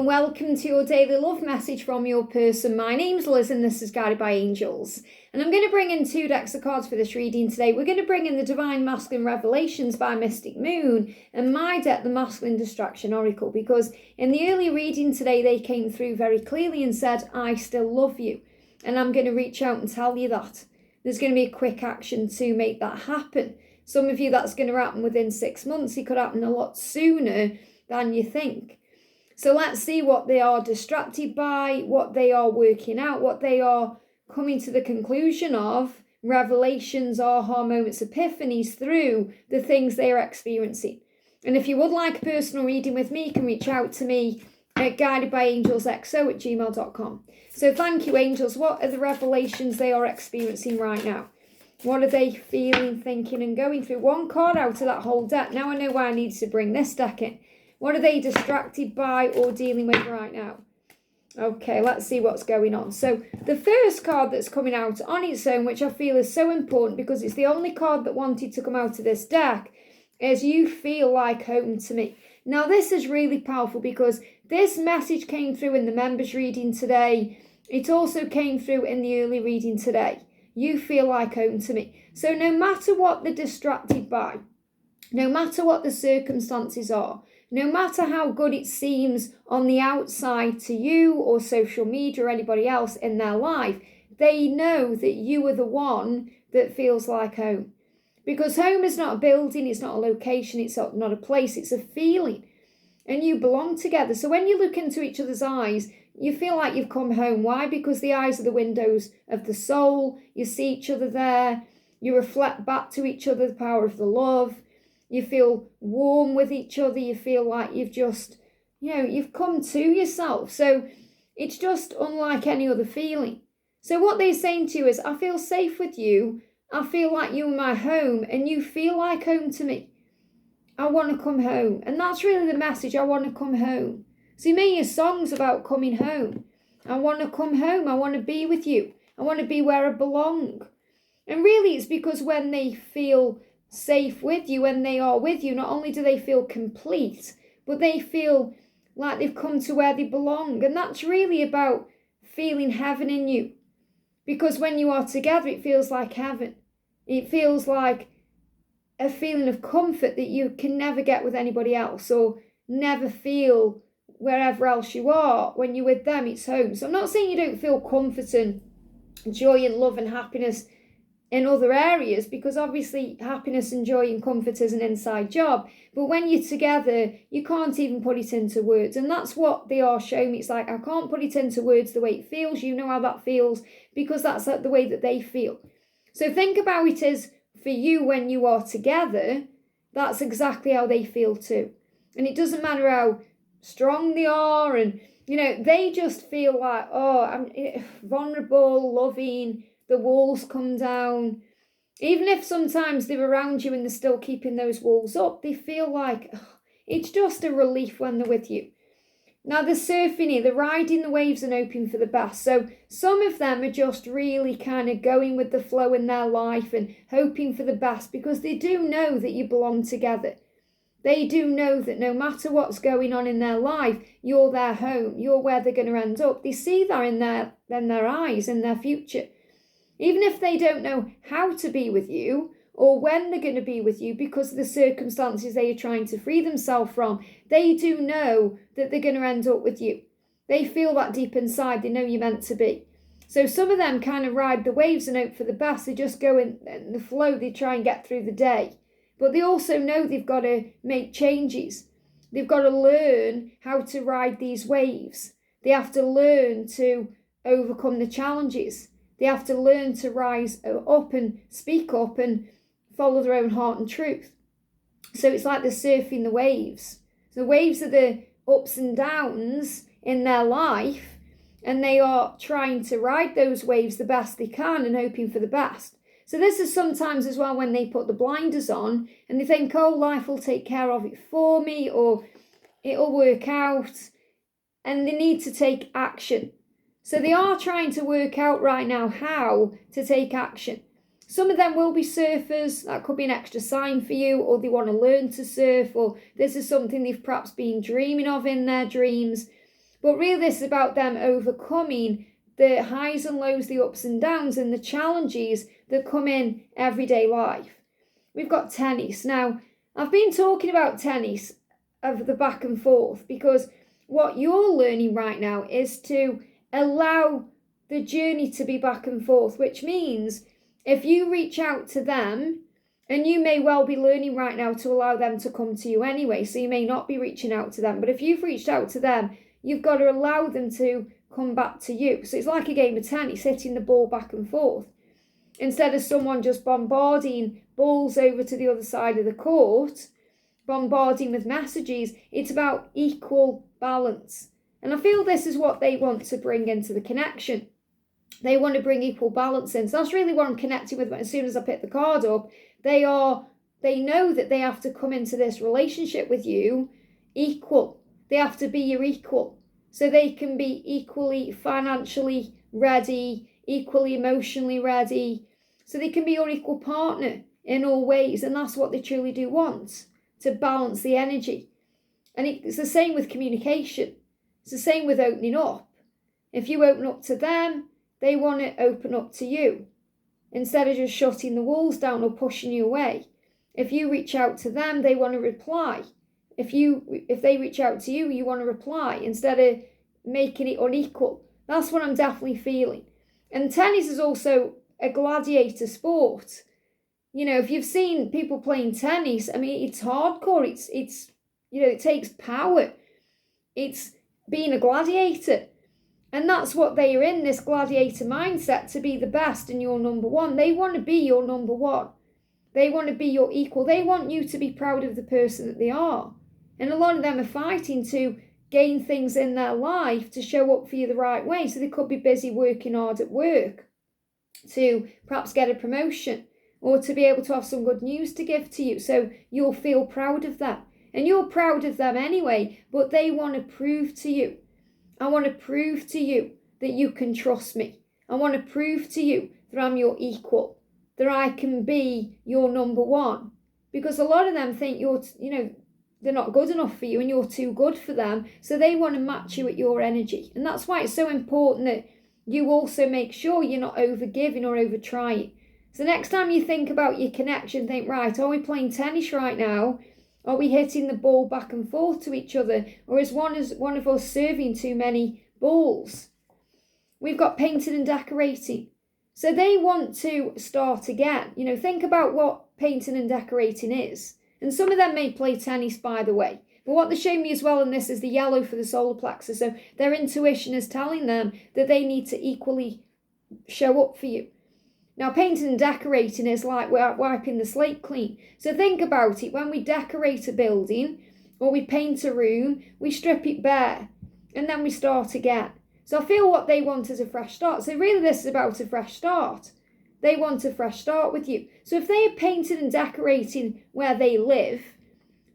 and welcome to your daily love message from your person. My name's Liz and this is Guided by Angels. And I'm going to bring in 2 decks of cards for this reading today. We're going to bring in the Divine Masculine Revelations by Mystic Moon and my deck, the Masculine Distraction Oracle, because in the early reading today they came through very clearly and said, I still love you. And I'm going to reach out and tell you that. There's going to be a quick action to make that happen. Some of you that's going to happen within 6 months. It could happen a lot sooner than you think. So let's see what they are distracted by, what they are working out, what they are coming to the conclusion of, revelations, aha moments, epiphanies through the things they are experiencing. And if you would like a personal reading with me, you can reach out to me at guidedbyangelsxo@gmail.com. So thank you, angels. What are the revelations they are experiencing right now? What are they feeling, thinking, and going through? One card out of that whole deck. Now I know why I needed to bring this deck in. What are they distracted by or dealing with right now? Okay, let's see what's going on. So the first card that's coming out on its own, which I feel is so important because it's the only card that wanted to come out of this deck, is you feel like home to me. Now this is really powerful because this message came through in the members reading today. It also came through in the early reading today. You feel like home to me. So no matter what they're distracted by, no matter what the circumstances are, no matter how good it seems on the outside to you or social media or anybody else in their life, they know that you are the one that feels like home. Because home is not a building, it's not a location, it's not a place, it's a feeling. And you belong together. So when you look into each other's eyes, you feel like you've come home. Why? Because the eyes are the windows of the soul. You see each other there. You reflect back to each other the power of the love. You feel warm with each other. You feel like you've just, you've come to yourself. So it's just unlike any other feeling. So what they're saying to you is, I feel safe with you. I feel like you're my home and you feel like home to me. I want to come home. And that's really the message. I want to come home. So you may hear songs about coming home. I want to come home. I want to be with you. I want to be where I belong. And really it's because when they feel safe with you, when they are with you, not only do they feel complete, but they feel like they've come to where they belong. And that's really about feeling heaven in you. Because when you are together, it feels like heaven. It feels like a feeling of comfort that you can never get with anybody else or never feel wherever else you are. When you're with them, it's home. So I'm not saying you don't feel comfort and joy and love and happiness in other areas, because obviously happiness and joy and comfort is an inside job. But when you're together, you can't even put it into words. And that's what they are showing me. It's like, I can't put it into words the way it feels. You know how that feels because that's the way that they feel. So think about it as for you when you are together, that's exactly how they feel too. And it doesn't matter how strong they are. And, they just feel like, I'm vulnerable, loving. The walls come down. Even if sometimes they're around you and they're still keeping those walls up, they feel like it's just a relief when they're with you. Now they're surfing here, they're riding the waves and hoping for the best. So some of them are just really kind of going with the flow in their life and hoping for the best because they do know that you belong together. They do know that no matter what's going on in their life, you're their home, you're where they're going to end up. They see that in their eyes, in their future. Even if they don't know how to be with you or when they're going to be with you because of the circumstances they are trying to free themselves from, they do know that they're going to end up with you. They feel that deep inside. They know you're meant to be. So some of them kind of ride the waves and hope for the best. They just go in the flow. They try and get through the day. But they also know they've got to make changes. They've got to learn how to ride these waves. They have to learn to overcome the challenges. They have to learn to rise up and speak up and follow their own heart and truth. So it's like they're surfing the waves. So the waves are the ups and downs in their life, and they are trying to ride those waves the best they can and hoping for the best. So this is sometimes as well when they put the blinders on and they think, life will take care of it for me or it'll work out, and they need to take action. So they are trying to work out right now how to take action. Some of them will be surfers. That could be an extra sign for you, or they want to learn to surf, or this is something they've perhaps been dreaming of in their dreams. But really this is about them overcoming the highs and lows, the ups and downs, and the challenges that come in everyday life. We've got tennis. Now, I've been talking about tennis of the back and forth because what you're learning right now is to allow the journey to be back and forth, which means if you reach out to them, and you may well be learning right now to allow them to come to you anyway, so you may not be reaching out to them, but if you've reached out to them, you've got to allow them to come back to you. So it's like a game of tennis, hitting the ball back and forth. Instead of someone just bombarding balls over to the other side of the court, bombarding with messages, it's about equal balance. And I feel this is what they want to bring into the connection. They want to bring equal balance in. So that's really what I'm connecting with as soon as I pick the card up. They know that they have to come into this relationship with you equal. They have to be your equal. So they can be equally financially ready, equally emotionally ready. So they can be your equal partner in all ways. And that's what they truly do want, to balance the energy. And it's the same with communication. It's the same with opening up. If you open up to them, they want to open up to you instead of just shutting the walls down or pushing you away. If you reach out to them, they want to reply. If they reach out to you, you want to reply instead of making it unequal. That's what I'm definitely feeling. And tennis is also a gladiator sport. You know, if you've seen people playing tennis, I mean, it's hardcore. It's it takes power. It's being a gladiator. And that's what they are in, this gladiator mindset, to be the best and you're number one. They want to be your number one. They want to be your equal. They want you to be proud of the person that they are. And a lot of them are fighting to gain things in their life to show up for you the right way. So they could be busy working hard at work to perhaps get a promotion or to be able to have some good news to give to you. So you'll feel proud of them. And you're proud of them anyway, but they want to prove to you. I want to prove to you that you can trust me. I want to prove to you that I'm your equal, that I can be your number one. Because a lot of them think they're not good enough for you and you're too good for them. So they want to match you at your energy. And that's why it's so important that you also make sure you're not over-giving or over-trying. So next time you think about your connection, think, right, are we playing tennis right now? Are we hitting the ball back and forth to each other? Or is one of us serving too many balls? We've got painting and decorating. So they want to start again. Think about what painting and decorating is. And some of them may play tennis, by the way. But what they're showing me as well in this is the yellow for the solar plexus. So their intuition is telling them that they need to equally show up for you. Now, painting and decorating is like wiping the slate clean. So think about it. When we decorate a building or we paint a room, we strip it bare and then we start again. So I feel what they want is a fresh start. So really this is about a fresh start. They want a fresh start with you. So if they are painting and decorating where they live,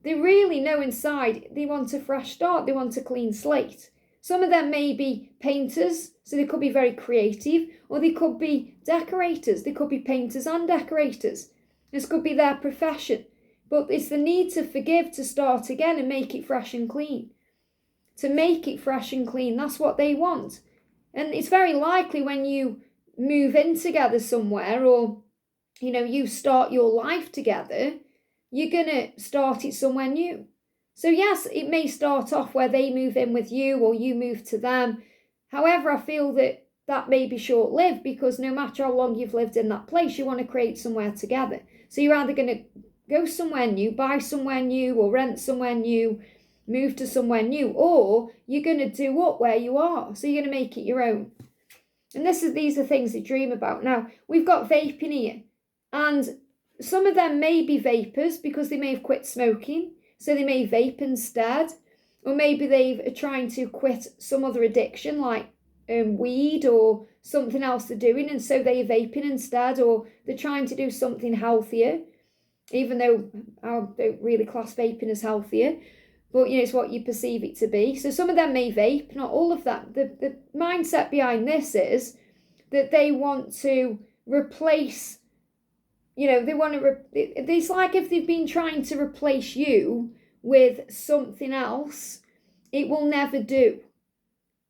they really know inside they want a fresh start. They want a clean slate. Some of them may be painters, so they could be very creative, or they could be decorators. They could be painters and decorators. This could be their profession. But it's the need to forgive, to start again and make it fresh and clean. To make it fresh and clean, that's what they want. And it's very likely when you move in together somewhere or, you start your life together, you're going to start it somewhere new. So yes, it may start off where they move in with you or you move to them. However, I feel that may be short-lived because no matter how long you've lived in that place, you want to create somewhere together. So you're either going to go somewhere new, buy somewhere new or rent somewhere new, move to somewhere new, or you're going to do up where you are. So you're going to make it your own. And these are things they dream about. Now, we've got vaping here. And some of them may be vapors because they may have quit smoking. So they may vape instead, or maybe they're trying to quit some other addiction like weed or something else they're doing, and so they're vaping instead, or they're trying to do something healthier, even though I don't really class vaping as healthier, but it's what you perceive it to be. So some of them may vape, not all of that. The mindset behind this is that they want to replace. They want to, it's like if they've been trying to replace you with something else, it will never do.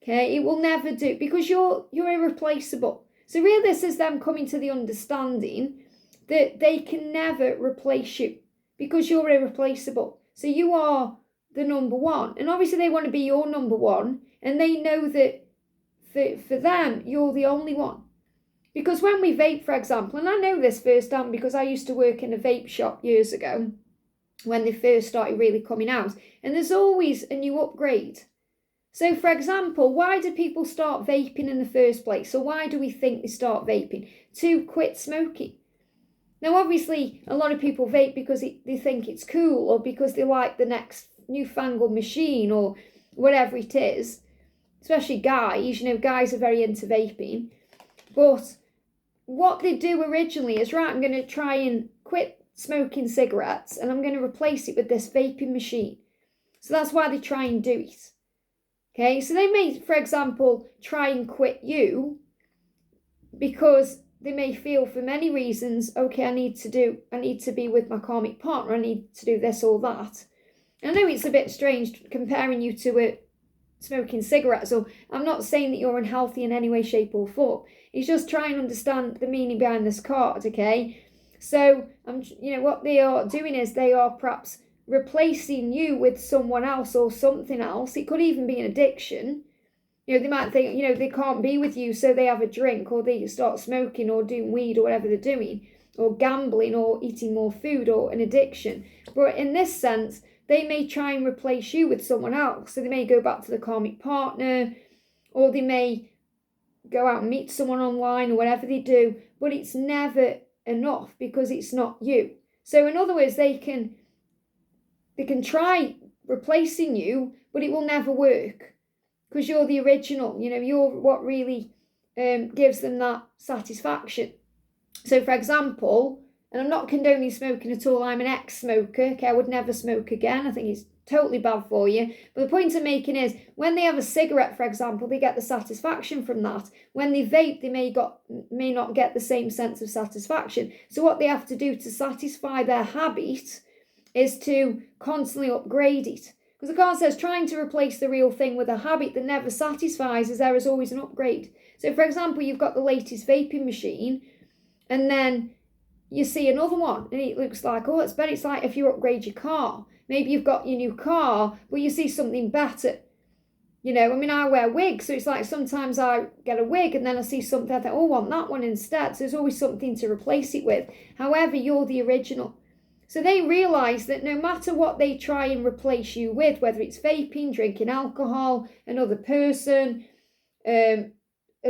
Okay, it will never do, because you're irreplaceable. So really this is them coming to the understanding that they can never replace you because you're irreplaceable. So you are the number one. And obviously they want to be your number one, and they know that for them, you're the only one. Because when we vape, for example, and I know this firsthand because I used to work in a vape shop years ago when they first started really coming out, and there's always a new upgrade. So, for example, why do people start vaping in the first place? Or why do we think they start vaping? To quit smoking. Now, obviously, a lot of people vape because they think it's cool, or because they like the next newfangled machine, or whatever it is. Especially guys, guys are very into vaping. But what they do originally is, right, I'm going to try and quit smoking cigarettes, and I'm going to replace it with this vaping machine. So that's why they try and do it. Okay, so they may, for example, try and quit you because they may feel for many reasons, okay, I need to be with my karmic partner, I need to do this or that. I know it's a bit strange comparing you to smoking cigarettes, so I'm not saying that you're unhealthy in any way, shape or form. It's just trying to understand the meaning behind this card, okay? So, what they are doing is they are perhaps replacing you with someone else or something else. It could even be an addiction. They might think, they can't be with you, so they have a drink, or they start smoking, or doing weed, or whatever they're doing, or gambling, or eating more food, or an addiction. But in this sense, they may try and replace you with someone else. So they may go back to the karmic partner, or they may go out and meet someone online, or whatever they do, but it's never enough because it's not you. So in other words, they can try replacing you, but it will never work because you're the original. You're what really gives them that satisfaction. So, for example, and I'm not condoning smoking at all, I'm an ex-smoker, okay, I would never smoke again, I think it's totally bad for you. But the point I'm making is, when they have a cigarette, for example, they get the satisfaction from that. When they vape, they may not get the same sense of satisfaction. So what they have to do to satisfy their habit is to constantly upgrade it. Because the card says trying to replace the real thing with a habit that never satisfies, as there is always an upgrade. So, for example, you've got the latest vaping machine, and then you see another one, and it looks like, oh, it's better. It's like if you upgrade your car. Maybe you've got your new car, but you see something better. I wear wigs, so it's like sometimes I get a wig and then I see something, I think, oh, I want that one instead. So there's always something to replace it with. However, you're the original. So they realise that no matter what they try and replace you with, whether it's vaping, drinking alcohol, another person, a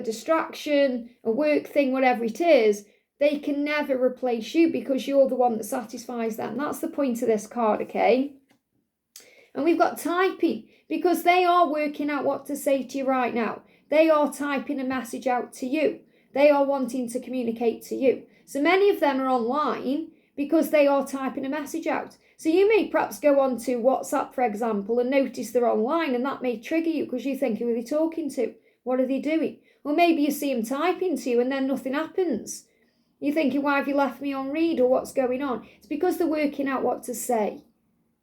distraction, a work thing, whatever it is, they can never replace you because you're the one that satisfies them. That's the point of this card, okay? And we've got typing, because they are working out what to say to you right now. They are typing a message out to you. They are wanting to communicate to you. So many of them are online because they are typing a message out. So you may perhaps go on to WhatsApp, for example, and notice they're online, and that may trigger you because you think, who are they talking to? What are they doing? Or maybe you see them typing to you and then nothing happens. You're thinking, why have you left me on read, or what's going on? It's because they're working out what to say.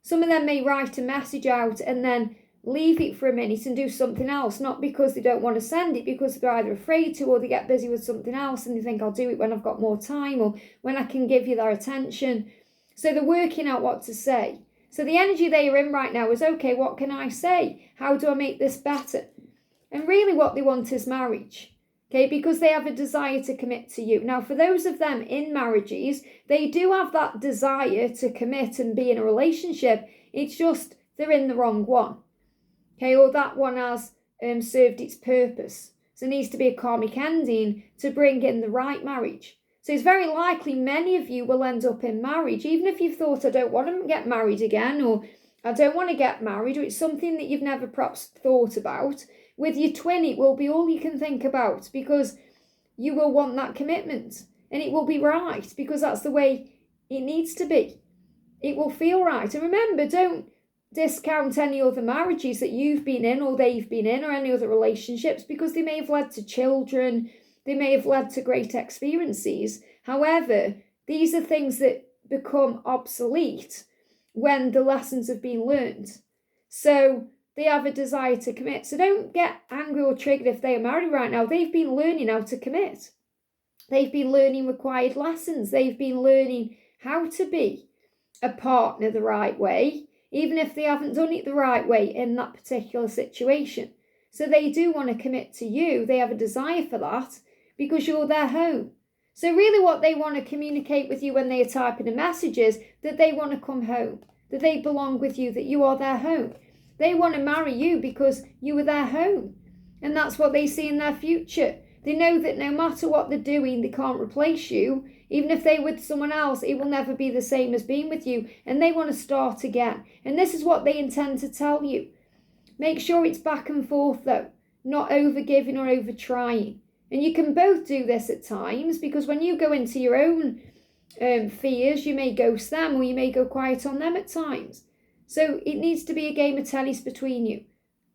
Some of them may write a message out and then leave it for a minute and do something else, not because they don't want to send it, because they're either afraid to, or they get busy with something else and they think, I'll do it when I've got more time, or when I can give you their attention. So they're working out what to say. So the energy they are in right now is, okay, what can I say? How do I make this better? And really what they want is marriage. Okay, because they have a desire to commit to you. Now, for those of them in marriages, they do have that desire to commit and be in a relationship. It's just they're in the wrong one. Okay, or that one has served its purpose. So there needs to be a karmic ending to bring in the right marriage. So it's very likely many of you will end up in marriage, even if you've thought, I don't want to get married again, or I don't want to get married, or it's something that you've never perhaps thought about. With your twin, it will be all you can think about, because you will want that commitment, and it will be right because that's the way it needs to be. It will feel right. And remember, don't discount any other marriages that you've been in, or they've been in, or any other relationships, because they may have led to children, they may have led to great experiences. However, these are things that become obsolete when the lessons have been learned. So they have a desire to commit. So don't get angry or triggered if they are married right now. They've been learning how to commit. They've been learning required lessons. They've been learning how to be a partner the right way, even if they haven't done it the right way in that particular situation. So they do want to commit to you. They have a desire for that because you're their home. So really what they want to communicate with you when they are typing a message is that they want to come home, that they belong with you, that you are their home. They want to marry you because you are their home. And that's what they see in their future. They know that no matter what they're doing, they can't replace you. Even if they're with someone else, it will never be the same as being with you. And they want to start again. And this is what they intend to tell you. Make sure it's back and forth though, not over giving or over trying. And you can both do this at times, because when you go into your own fears, you may ghost them or you may go quiet on them at times. So it needs to be a game of tennis between you.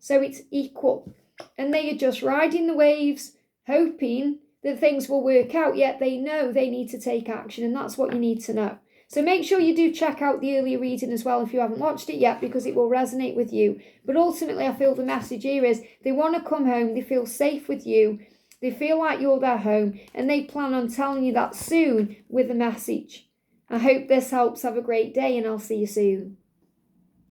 So it's equal. And they are just riding the waves, hoping that things will work out, yet they know they need to take action, and that's what you need to know. So make sure you do check out the earlier reading as well if you haven't watched it yet, because it will resonate with you. But ultimately, I feel the message here is they want to come home, they feel safe with you, they feel like you're their home, and they plan on telling you that soon with a message. I hope this helps. Have a great day, and I'll see you soon.